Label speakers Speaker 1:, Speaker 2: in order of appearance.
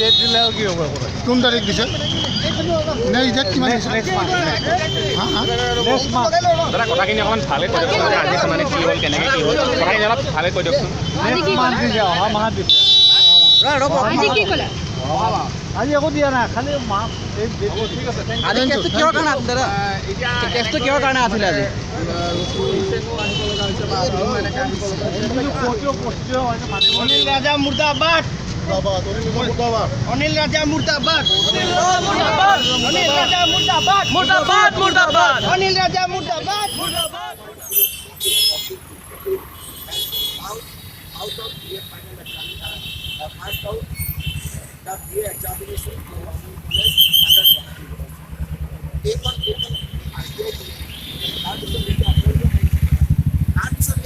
Speaker 1: Date দিলে আৰু কি হ'ব?
Speaker 2: কোন তাৰিখ দিছে? নেক্সট ডেট কিমান দিছে?
Speaker 3: দাদা কথাখিনি অকণমান ভালে কৈ দিয়কচোন, আজি মানে কি হ'ল কেনেকৈ কি হ'ল কথাখিনি অলপ ভালে কৈ দিয়কচোন।
Speaker 1: অহা মাহত দিছে।
Speaker 4: আজি কি ক'লে?
Speaker 1: আজি একো দিয়া নাই, খালি মাহ ঠিক আছে।
Speaker 5: আজি কেছটো কিহৰ কাৰণে আছিল দাদা? কেছটো কিহৰ কাৰণে আছিলে আজি?
Speaker 1: অনিল ৰাজা মুৰ্দাবাদ।
Speaker 5: অনিল ৰাজা মুৰ্দাবাদ।
Speaker 1: অনিল ৰাজা মুৰ্দাবাদ।
Speaker 5: মুৰ্দাবাদ মুৰ্দাবাদ।
Speaker 1: অনিল ৰাজা মুৰ্দাবাদ।
Speaker 2: তাৰপিছত